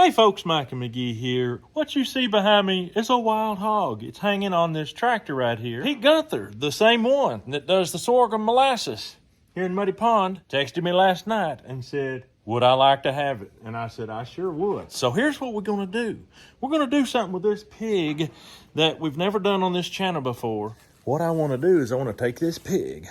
Hey folks, Mike and McGee here. What you see behind me is a wild hog. It's hanging on this tractor right here. Pete Gunther, the same one that does the sorghum molasses here in Muddy Pond, texted me last night and said, would I like to have it? And I said, I sure would. So here's what we're gonna do. We're gonna do something with this pig that we've never done on this channel before. What I wanna do is I wanna take this pig,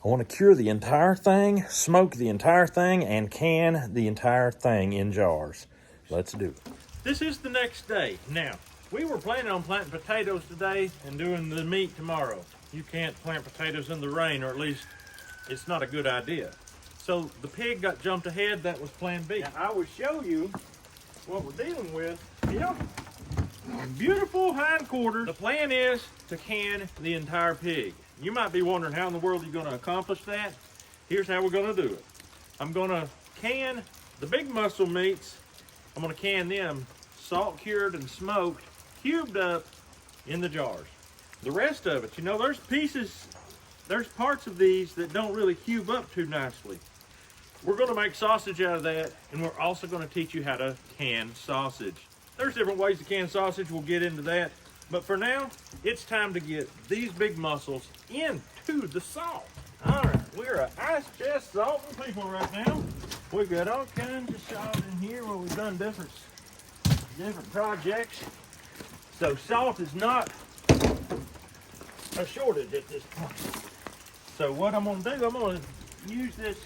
I wanna cure the entire thing, smoke the entire thing, and can the entire thing in jars. Let's do it. This is the next day. Now, we were planning on planting potatoes today and doing the meat tomorrow. You can't plant potatoes in the rain, or at least it's not a good idea. So the pig got jumped ahead. That was plan B. Now, I will show you what we're dealing with here. Beautiful hindquarters. The plan is to can the entire pig. You might be wondering how in the world you're going to accomplish that. Here's how we're going to do it. I'm going to can the big muscle meats. I'm gonna can them salt cured and smoked, cubed up in the jars. The rest of it, you know, there's parts of these that don't really cube up too nicely. We're gonna make sausage out of that, and we're also gonna teach you how to can sausage. There's different ways to can sausage, we'll get into that. But for now, it's time to get these big muscles into the salt. All right, we're a ice chest salting people right now. We've got all kinds of salt in here where we've done different projects. So salt is not a shortage at this point. So what I'm gonna do, I'm gonna use this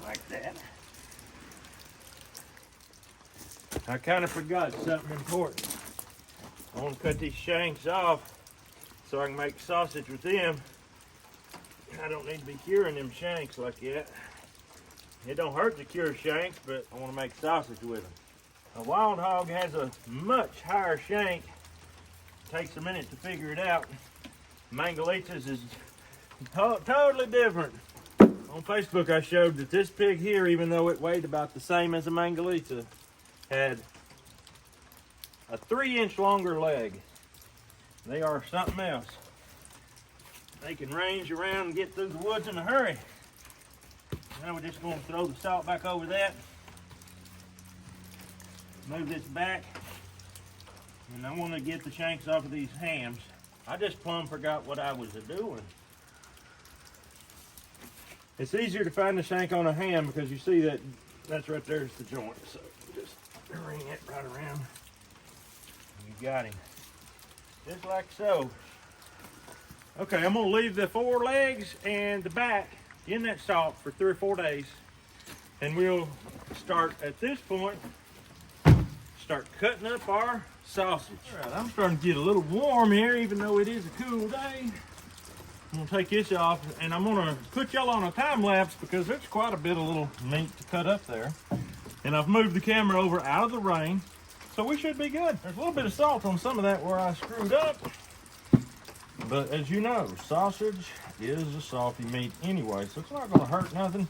like that. I kind of forgot something important. I want to cut these shanks off so I can make sausage with them. I don't need to be curing them shanks like that. It don't hurt to cure shanks, but I want to make sausage with them. A wild hog has a much higher shank. Takes a minute to figure it out. Mangalitas is totally different. On Facebook I showed that this pig here, even though it weighed about the same as a Mangalita, had a 3-inch longer leg. They are something else. They can range around and get through the woods in a hurry. Now we're just going to throw the salt back over that. Move this back. And I want to get the shanks off of these hams. I just plumb forgot what I was doing. It's easier to find the shank on a ham because you see that's right there is the joint. So just bring it right around. You got him. Just like so. Okay, I'm gonna leave the 4 legs and the back in that salt for 3 or 4 days. And we'll start at this point, start cutting up our sausage. All right, I'm starting to get a little warm here, even though it is a cool day. I'm gonna take this off and I'm gonna put y'all on a time lapse because there's quite a bit of little meat to cut up there. And I've moved the camera over out of the rain, so we should be good. There's a little bit of salt on some of that where I screwed up. But as you know, sausage is a salty meat anyway, so it's not gonna hurt nothing.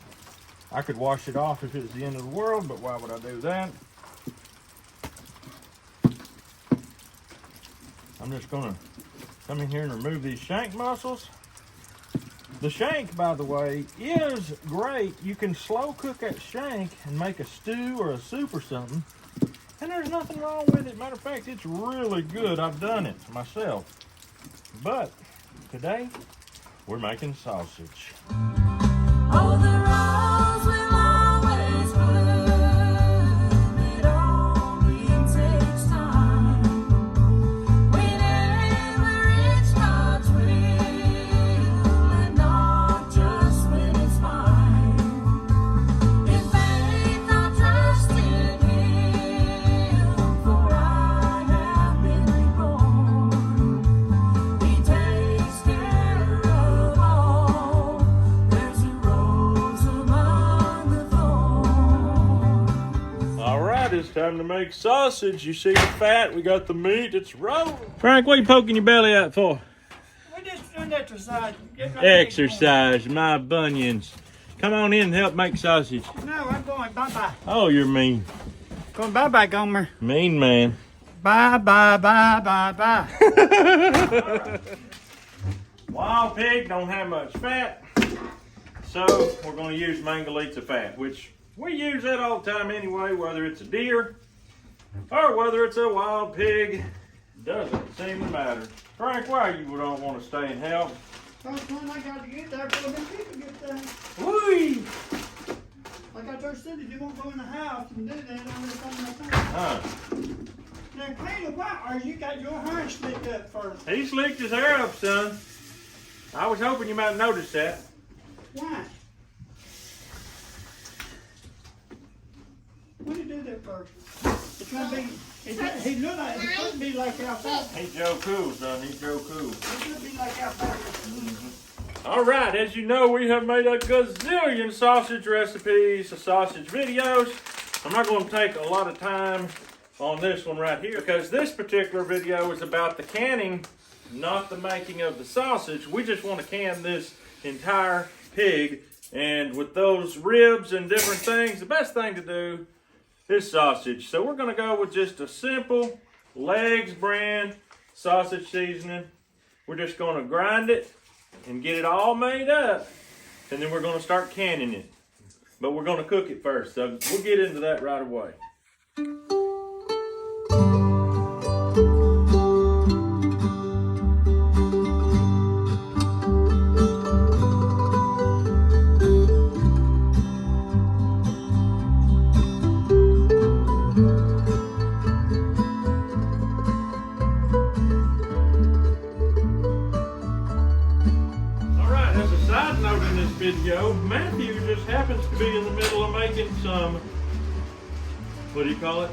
I could wash it off if it was the end of the world, but why would I do that? I'm just gonna come in here and remove these shank muscles. The shank, by the way, is great. You can slow cook that shank and make a stew or a soup or something. And there's nothing wrong with it. Matter of fact, it's really good. I've done it myself. But today, we're making sausage. Oh, the rose will always bloom. It only takes time. Whenever it's God's will, and not just when it's mine. In faith I trust in Him, for I have been reborn. He takes care of all. There's a rose among the thorns. All right, it's time to make sausage. You see the fat, we got the meat, it's rolling. Frank, what are you poking your belly out for? We're just doing exercise. Exercise, my bunions. Come on in and help make sausage. No, I'm going bye-bye. Oh, you're mean. Going bye-bye, Gomer. Mean man. Bye-bye, bye-bye, bye. Wild pig don't have much fat, so we're going to use Mangalita fat, which We use that all the time anyway, whether it's a deer or whether it's a wild pig. Doesn't seem to matter. Frank, why you don't want to stay and help? First one I got to get there before them people get there. Whee! Like I told Cindy, you won't go in the house and do that unless I'm not Huh. Now, Caleb, why are you got your hair slicked up first? He slicked his hair up, son. I was hoping you might notice that. Why? When did you do that first? It's gonna be. He look like it could be like outside. He's Joe Cool, son. He's Joe Cool. It could be like outside. All right, as you know, we have made a gazillion sausage recipes, sausage videos. I'm not going to take a lot of time on this one right here because this particular video is about the canning, not the making of the sausage. We just want to can this entire pig, and with those ribs and different things, the best thing to do is sausage. So we're going to go with just a simple Legs brand sausage seasoning. We're just going to grind it and get it all made up, and then we're going to start canning it. But we're going to cook it first, so we'll get into that right away. Video, Matthew just happens to be in the middle of making some, what do you call it?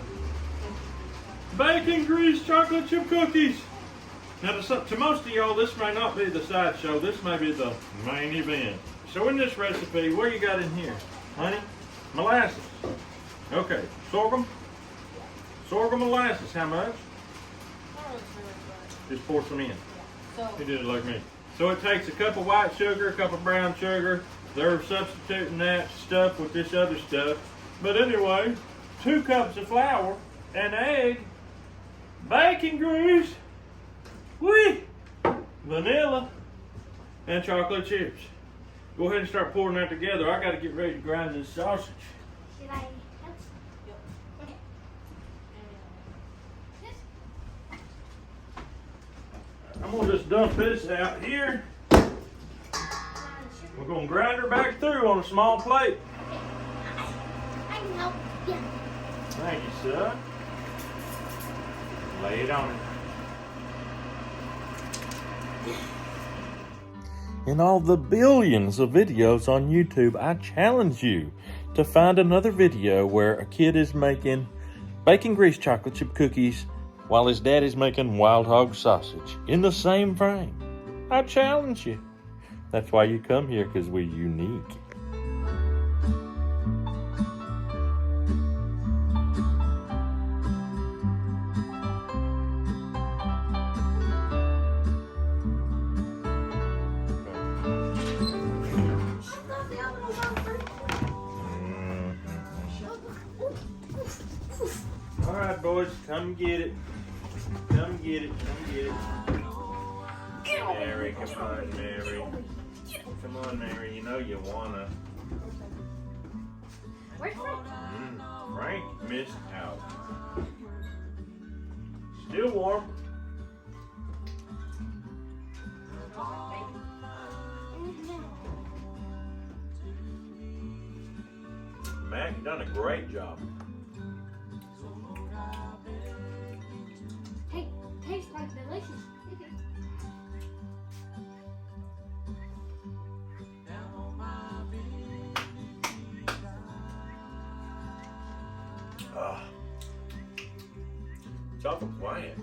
Bacon grease chocolate chip cookies. Now to most of y'all, this may not be the sideshow, this may be the main event. So in this recipe, what you got in here? Honey? Molasses. Okay, sorghum molasses, how much? Just pour some in. He did it like me. So it takes a cup of white sugar, a cup of brown sugar. They're substituting that stuff with this other stuff. But anyway, 2 cups of flour, an egg, bacon grease, vanilla, and chocolate chips. Go ahead and start pouring that together. I got to get ready to grind this sausage. Should I? I'm going to just dump this out here. We're going to grind her back through on a small plate. I know. Yeah. Thank you, son. Lay it on it. In all the billions of videos on YouTube, I challenge you to find another video where a kid is making bacon grease chocolate chip cookies while his daddy's making wild hog sausage in the same frame. I challenge you. That's why you come here, because we're unique. All right, boys, come get it. Come get it, come get it. Mary, come on, Mary. Come on, Mary, you know you wanna. Where's Frank? Frank missed out. Still warm. Matt, you done a great job. Hey, tastes like delicious. It's awful quiet.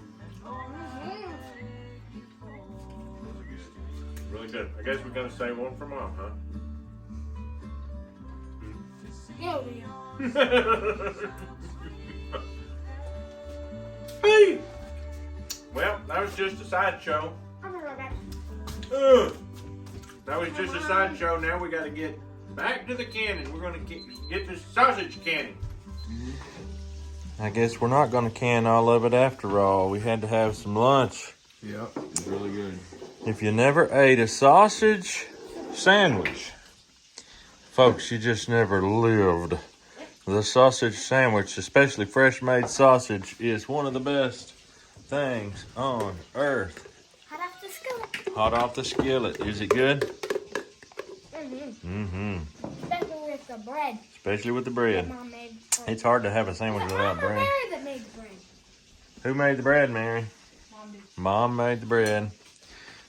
Really good. I guess we're gonna save one for Mom, huh? Yeah. Hey! Well, that was just a sideshow. I'm gonna go back. That was just a sideshow. Now we gotta get back to the canning. We're gonna get this sausage canning. I guess we're not gonna can all of it after all. We had to have some lunch. Yep, it's really good. If you never ate a sausage sandwich, folks, you just never lived. The sausage sandwich, especially fresh made sausage, is one of the best things on earth. Hot off the skillet. Hot off the skillet. Is it good? Mm-hmm. Especially with the bread. Especially with the bread. that Mom made. It's hard to have a sandwich It was without Mama bread. Mary that made the bread. Who made the bread, Mary? Mom did. Mom made the bread.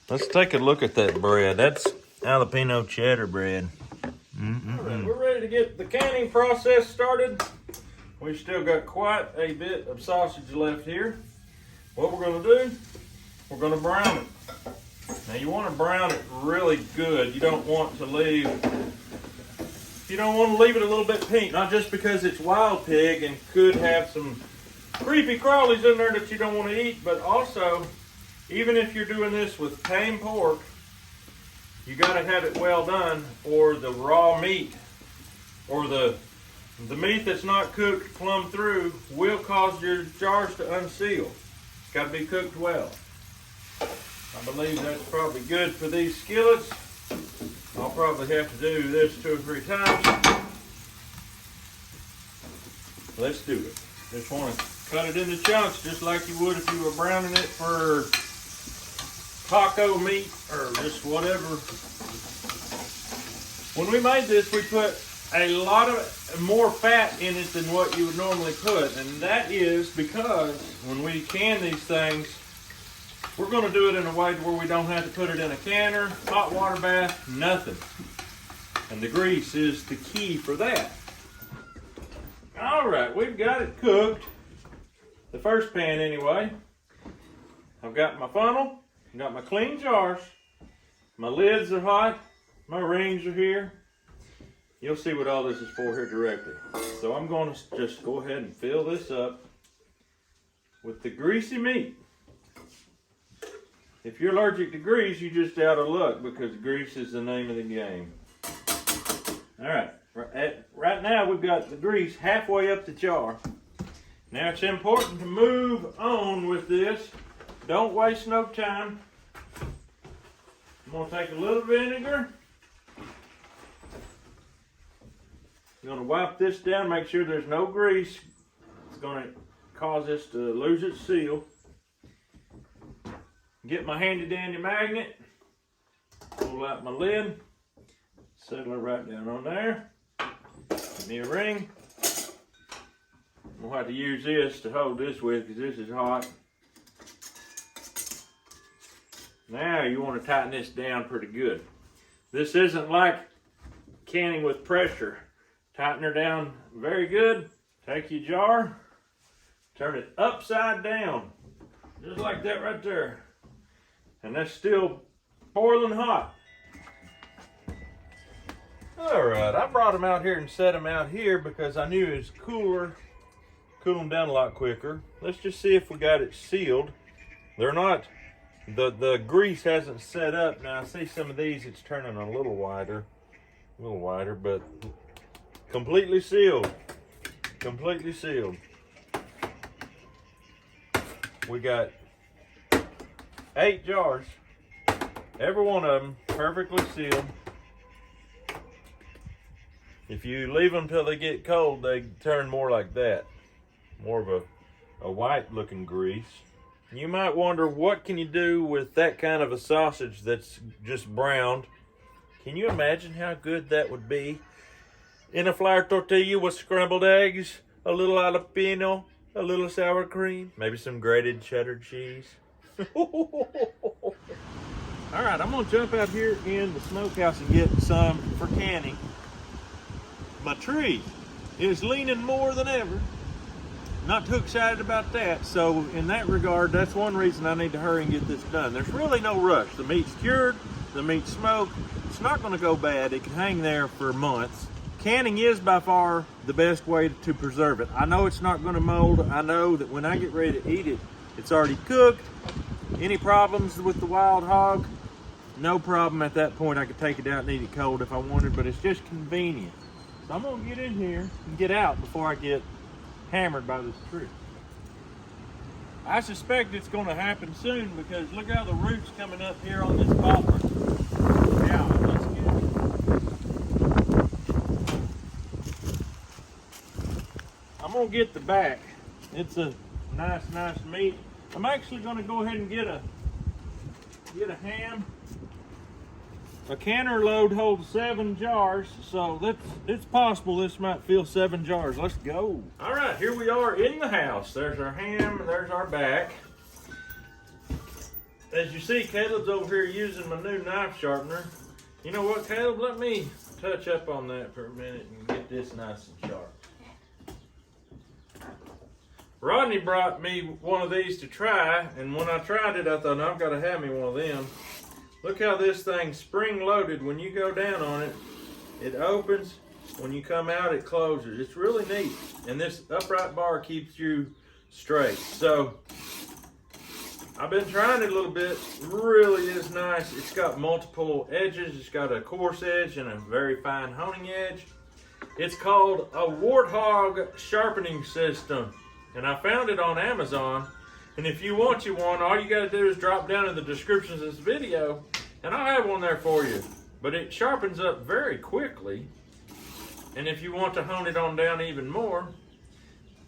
Let's take a look at that bread. That's jalapeno cheddar bread. Alright, we're ready to get the canning process started. We've still got quite a bit of sausage left here. What we're going to do, we're going to brown it. Now you want to brown it really good. You don't want to leave it a little bit pink, not just because it's wild pig and could have some creepy crawlies in there that you don't want to eat, but also, even if you're doing this with tame pork, you got to have it well done, or the raw meat or the meat that's not cooked plumb through will cause your jars to unseal. It's got to be cooked well. I believe that's probably good for these skillets. I'll probably have to do this 2 or 3 times. Let's do it. Just want to cut it into chunks just like you would if you were browning it for taco meat or just whatever. When we made this, we put a lot of more fat in it than what you would normally put, and that is because when we can these things, we're going to do it in a way where we don't have to put it in a canner, hot water bath, nothing. And the grease is the key for that. All right, we've got it cooked. The first pan anyway. I've got my funnel, I've got my clean jars, my lids are hot, my rings are here. You'll see what all this is for here directly. So I'm going to just go ahead and fill this up with the greasy meat. If you're allergic to grease, you're just out of luck because grease is the name of the game. All right, right now we've got the grease halfway up the jar. Now it's important to move on with this. Don't waste no time. I'm going to take a little vinegar. I'm going to wipe this down, make sure there's no grease. It's going to cause this to lose its seal. Get my handy dandy magnet, pull out my lid, settle it right down on there. Give me a ring. I'm going to have to use this to hold this with because this is hot. Now you want to tighten this down pretty good. This isn't like canning with pressure. Tighten her down very good. Take your jar, turn it upside down, just like that right there. And that's still boiling hot. All right, I brought them out here and set them out here because I knew it's cooler, cool them down a lot quicker. Let's just see if we got it sealed. They're not, the grease hasn't set up. Now I see some of these, it's turning a little wider, but completely sealed, completely sealed. We got 8 jars, every one of them perfectly sealed. If you leave them till they get cold, they turn more like that, more of a white looking grease. You might wonder, what can you do with that kind of a sausage that's just browned? Can you imagine how good that would be in a flour tortilla with scrambled eggs, a little jalapeno, a little sour cream, maybe some grated cheddar cheese? All right, I'm gonna jump out here in the smokehouse and get some for canning. My tree is leaning more than ever. Not too excited about that, so in that regard, that's one reason I need to hurry and get this done. There's really no rush. The meat's cured, the meat's smoked. It's not gonna go bad. It can hang there for months. Canning is by far the best way to preserve it. I know it's not gonna mold. I know that when I get ready to eat it, it's already cooked. Any problems with the wild hog? No problem at that point. I could take it out and eat it cold if I wanted, but it's just convenient. So I'm gonna get in here and get out before I get hammered by this tree. I suspect it's gonna happen soon because look how the roots coming up here on this poplar. Yeah, let's get it. I'm gonna get the back. It's a nice meat. I'm actually gonna go ahead and get a ham. A canner load holds 7 jars, so it's possible this might fill 7 jars. Let's go. All right, here we are in the house. There's our ham, and there's our back. As you see, Caleb's over here using my new knife sharpener. You know what, Caleb? Let me touch up on that for a minute and get this nice and sharp. Rodney brought me one of these to try, and when I tried it, I thought, I've got to have me one of them. Look how this thing's spring-loaded. When you go down on it, it opens. When you come out, it closes. It's really neat. And this upright bar keeps you straight. So, I've been trying it a little bit. Really is nice. It's got multiple edges. It's got a coarse edge and a very fine honing edge. It's called a Warthog sharpening system. And I found it on Amazon. And if you want you one, all you got to do is drop down in the description of this video, and I'll have one there for you. But it sharpens up very quickly. And if you want to hone it on down even more,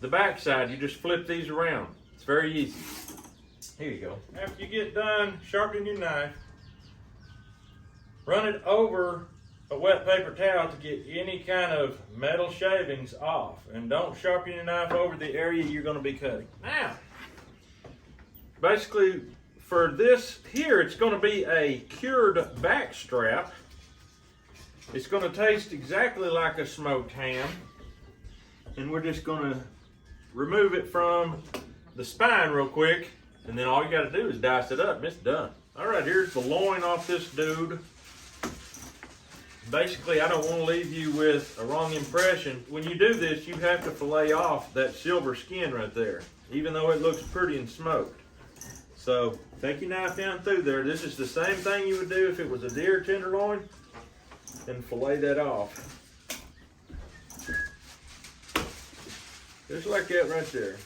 the back side, you just flip these around. It's very easy. Here you go. After you get done sharpening your knife, run it over a wet paper towel to get any kind of metal shavings off. And don't sharpen your knife over the area you're going to be cutting. Now, basically, for this here, it's going to be a cured back strap. It's going to taste exactly like a smoked ham. And we're just going to remove it from the spine real quick. And then all you got to do is dice it up and it's done. All right, here's the loin off this dude. Basically, I don't want to leave you with a wrong impression. When you do this, you have to fillet off that silver skin right there, even though it looks pretty and smoked. So take your knife down through there. This is the same thing you would do if it was a deer tenderloin, and fillet that off. Just like that right there.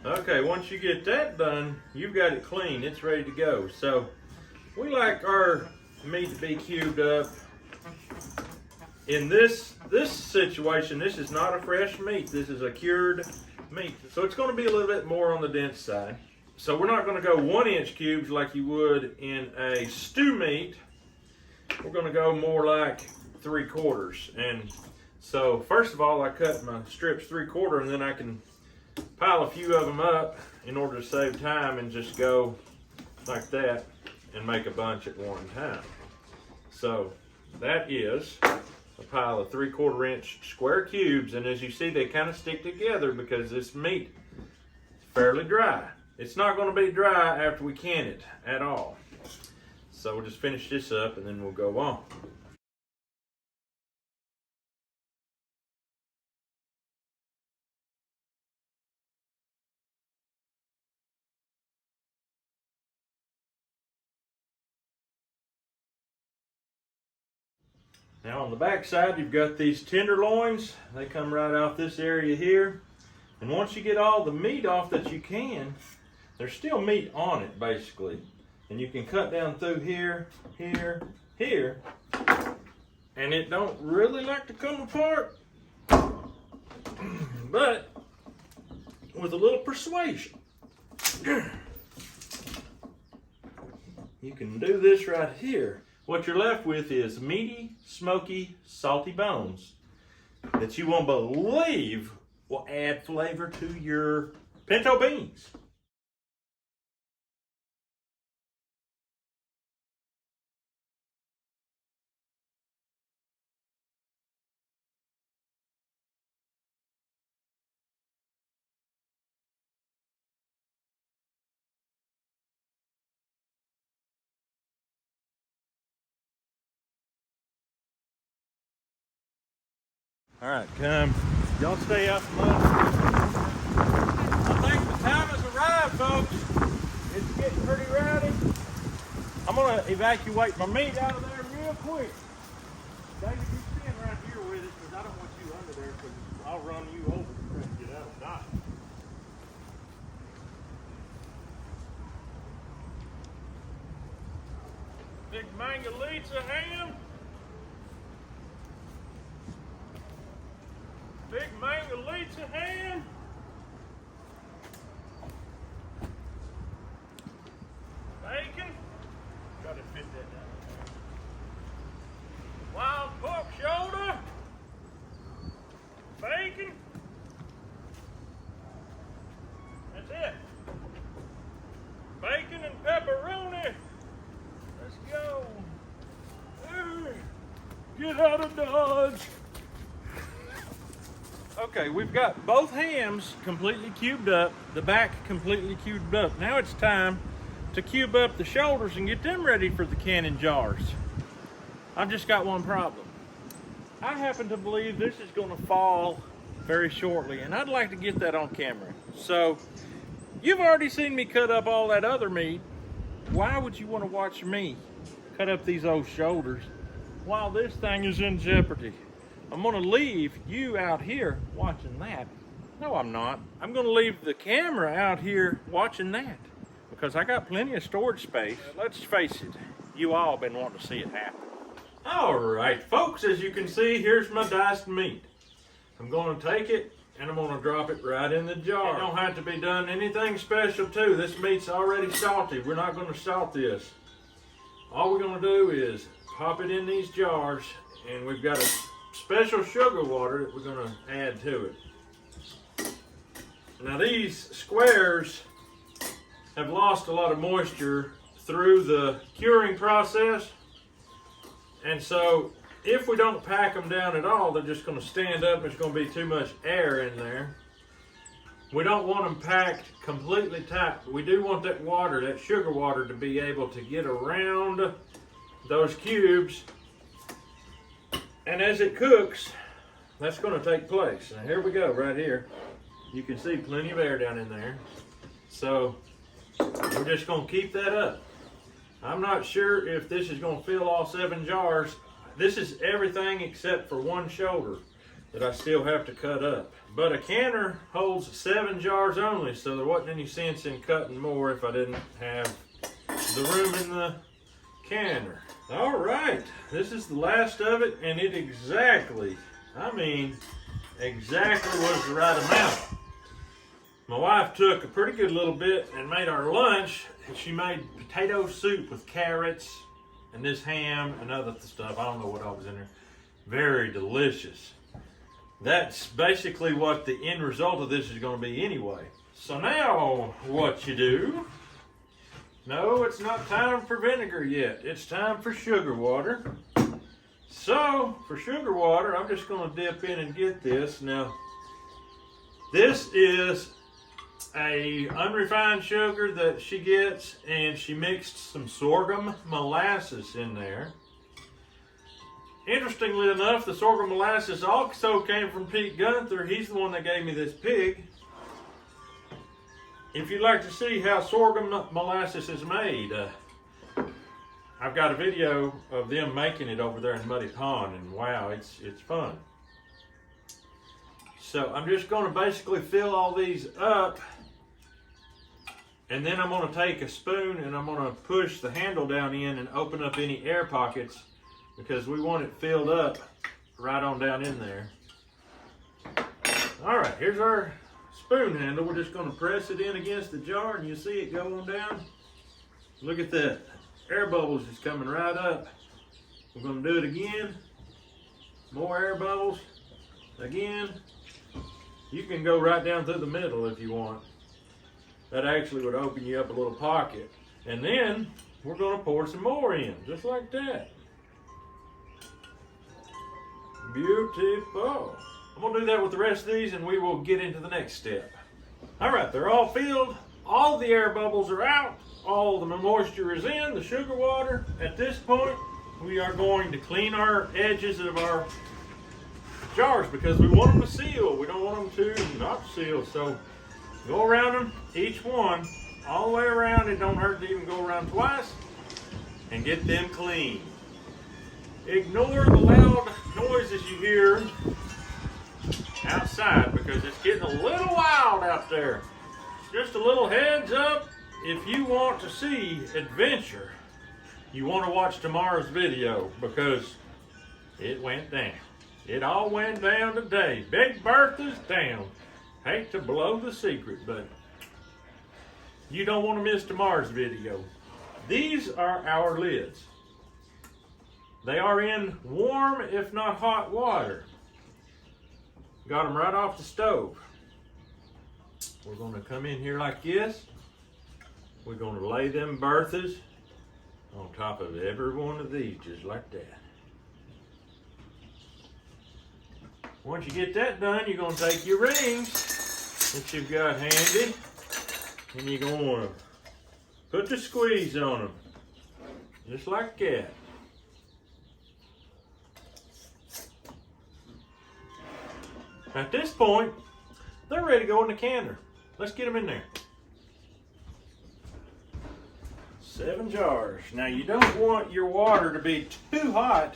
Okay, once you get that done, you've got it clean. It's ready to go. So we like our meat to be cubed up. In this situation, this is not a fresh meat. This is a cured meat. So it's going to be a little bit more on the dense side. So we're not going to go 1-inch cubes like you would in a stew meat. We're going to go more like 3/4. And so first of all, I cut my strips 3/4, and then I can pile a few of them up in order to save time and just go like that and make a bunch at one time. So that is a pile of 3/4-inch square cubes, and as you see, they kind of stick together because this meat is fairly dry. It's not going to be dry after we can it at all. So we'll just finish this up and then we'll go on. Now on the back side, you've got these tenderloins. They come right off this area here. And once you get all the meat off that you can, there's still meat on it basically. And you can cut down through here, here, here. And it don't really like to come apart. But with a little persuasion, you can do this right here. What you're left with is meaty, smoky, salty bones that you won't believe will add flavor to your pinto beans. All right, come. Y'all stay out the mud. I think the time has arrived, folks. It's getting pretty rowdy. I'm gonna evacuate my meat out of there real quick. David, you stand right here with it because I don't want you under there because I'll run you over to get out and die. Big Mangalitsa ham. Big Mangalites a hand. Bacon. Gotta fit that down there. Wild pork shoulder. Bacon. That's it. Bacon and pepperoni. Let's go. Get out of Dodge. Okay, we've got both hams completely cubed up, the back completely cubed up. Now it's time to cube up the shoulders and get them ready for the canning jars. I've just got one problem. I happen to believe this is going to fall very shortly, and I'd like to get that on camera. So, you've already seen me cut up all that other meat. Why would you want to watch me cut up these old shoulders while this thing is in jeopardy? I'm gonna leave you out here watching that. No, I'm not. I'm gonna leave the camera out here watching that because I got plenty of storage space. Let's face it, you all been wanting to see it happen. All right, folks, as you can see, here's my diced meat. I'm gonna take it and I'm gonna drop it right in the jar. It don't have to be done anything special too. This meat's already salty. We're not gonna salt this. All we're gonna do is pop it in these jars, and we've got a special sugar water that we're going to add to it. Now these squares have lost a lot of moisture through the curing process, and so if we don't pack them down at all, they're just going to stand up. There's going to be too much air in there. We don't want them packed completely tight, but we do want that water, that sugar water, to be able to get around those cubes. And as it cooks, that's going to take place. Now here we go, right here. You can see plenty of air down in there. So we're just going to keep that up. I'm not sure if this is going to fill all 7 jars. This is everything except for one shoulder that I still have to cut up. But a canner holds 7 jars only, so there wasn't any sense in cutting more if I didn't have the room in the canner. All right, this is the last of it, and it exactly was the right amount. My wife took a pretty good little bit and made our lunch. She made potato soup with carrots and this ham and other stuff. I don't know what all was in there. Very delicious. That's basically what the end result of this is going to be anyway. So now what you do, no, it's not time for vinegar yet. It's time for sugar water. So for sugar water, I'm just going to dip in and get this. Now, this is a unrefined sugar that she gets, and she mixed some sorghum molasses in there. Interestingly enough, the sorghum molasses also came from Pete Gunther. He's the one that gave me this pig. If you'd like to see how sorghum molasses is made, I've got a video of them making it over there in Muddy Pond, and wow, it's fun. So I'm just going to basically fill all these up, and then I'm going to take a spoon and I'm going to push the handle down in and open up any air pockets, because we want it filled up right on down in there. All right, here's our spoon handle. We're just going to press it in against the jar, and you see it go on down. Look at that. Air bubbles just coming right up. We're going to do it again. More air bubbles. Again. You can go right down through the middle if you want. That actually would open you up a little pocket. And then we're going to pour some more in, just like that. Beautiful. I'm going to do that with the rest of these, and we will get into the next step. All right, they're all filled. All the air bubbles are out. All the moisture is in, the sugar water. At this point, we are going to clean our edges of our jars because we want them to seal. We don't want them to not seal. So go around them, each one, all the way around. It don't hurt to even go around twice and get them clean. Ignore the loud noises you hear outside because it's getting a little wild out there. Just a little heads up, if you want to see adventure, you want to watch tomorrow's video because it went down. It all went down today. Big Bertha's down. Hate to blow the secret, but you don't want to miss tomorrow's video. These are our lids. They are in warm, if not hot water. Got them right off the stove. We're going to come in here like this. We're going to lay them Berthas on top of every one of these, just like that. Once you get that done, you're going to take your rings that you've got handy, and you're going to put the squeeze on them, just like that. At this point, they're ready to go in the canner. Let's get them in there. 7 jars. Now you don't want your water to be too hot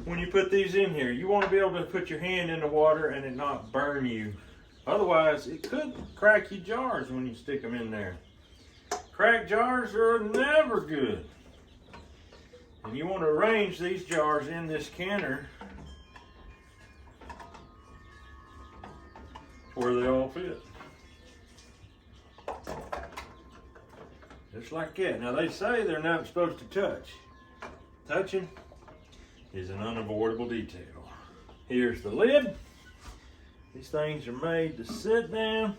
when you put these in here. You want to be able to put your hand in the water and it not burn you. Otherwise, it could crack your jars when you stick them in there. Cracked jars are never good. And you want to arrange these jars in this canner where they all fit. Just like that. Now they say they're not supposed to touch. Touching is an unavoidable detail. Here's the lid. These things are made to sit down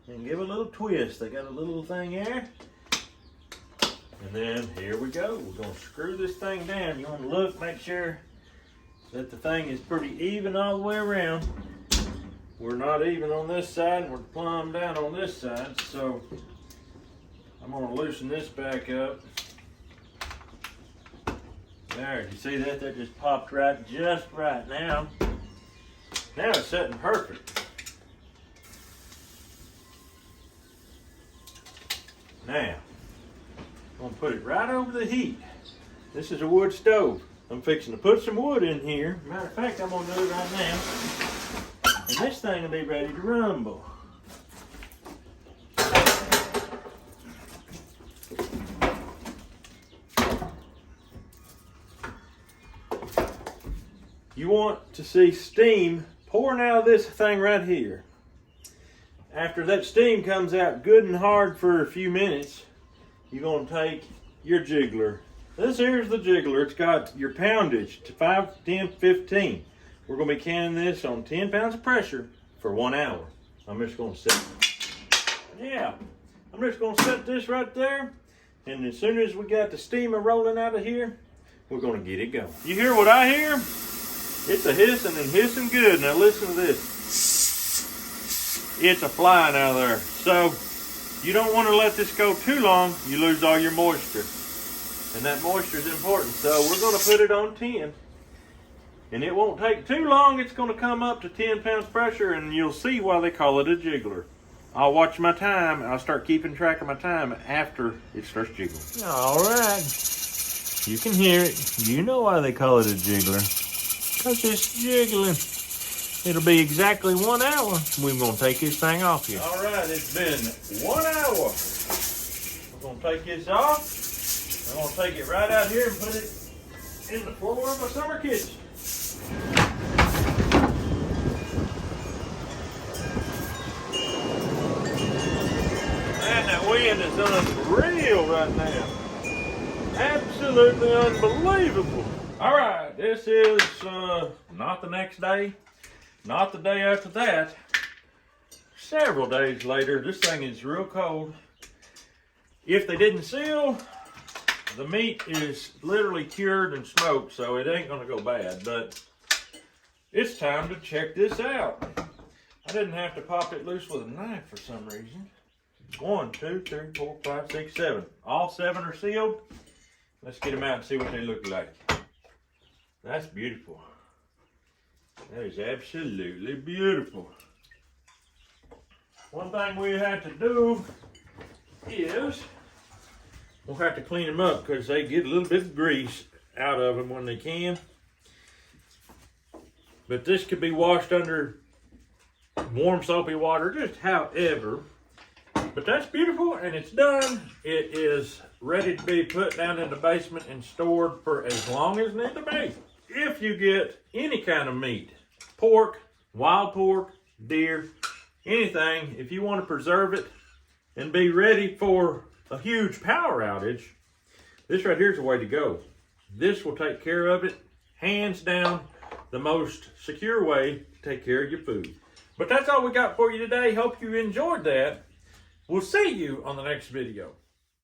and give a little twist. They got a little thing there. And then here we go. We're going to screw this thing down. You want to look, make sure that the thing is pretty even all the way around. We're not even on this side, and we're plumb down on this side, so I'm going to loosen this back up. There, you see that? That just popped right, just right now. Now it's sitting perfect. Now, I'm going to put it right over the heat. This is a wood stove. I'm fixing to put some wood in here. Matter of fact, I'm going to do it right now. And this thing will be ready to rumble. You want to see steam pouring out of this thing right here. After that steam comes out good and hard for a few minutes, you're going to take your jiggler. This here's the jiggler. It's got your poundage to 5, 10, 15. We're going to be canning this on 10 pounds of pressure for 1 hour. I'm just going to set I'm just going to set this right there. And as soon as we got the steamer rolling out of here, we're going to get it going. You hear what I hear? It's a hissing and hissing good. Now listen to this. It's a flying out of there. So you don't want to let this go too long. You lose all your moisture. And that moisture is important. So we're going to put it on 10. And it won't take too long. It's going to come up to 10 pounds pressure, and you'll see why they call it a jiggler. I'll watch my time. I'll start keeping track of my time after it starts jiggling. All right. You can hear it. You know why they call it a jiggler. Because it's jiggling. It'll be exactly 1 hour. We're going to take this thing off here. All right. It's been 1 hour. We're going to take this off. I'm going to take it right out here and put it in the floor of my summer kitchen. Man, that wind is unreal right now. Absolutely unbelievable. All right, this is not the next day, not the day after that. Several days later, this thing is real cold. If they didn't seal, the meat is literally cured and smoked, so it ain't gonna go bad, but it's time to check this out. I didn't have to pop it loose with a knife for some reason. 1, 2, 3, 4, 5, 6, 7. All 7 are sealed. Let's get them out and see what they look like. That's beautiful. That is absolutely beautiful. One thing we have to do is we'll have to clean them up because they get a little bit of grease out of them when they can. But this could be washed under warm soapy water, just however. But that's beautiful and it's done. It is ready to be put down in the basement and stored for as long as it needs to be. if you get any kind of meat, pork, wild pork, deer, anything, if you want to preserve it and be ready for a huge power outage, this right here is the way to go. This will take care of it, hands down, the most secure way to take care of your food. But that's all we got for you today. Hope you enjoyed that. We'll see you on the next video.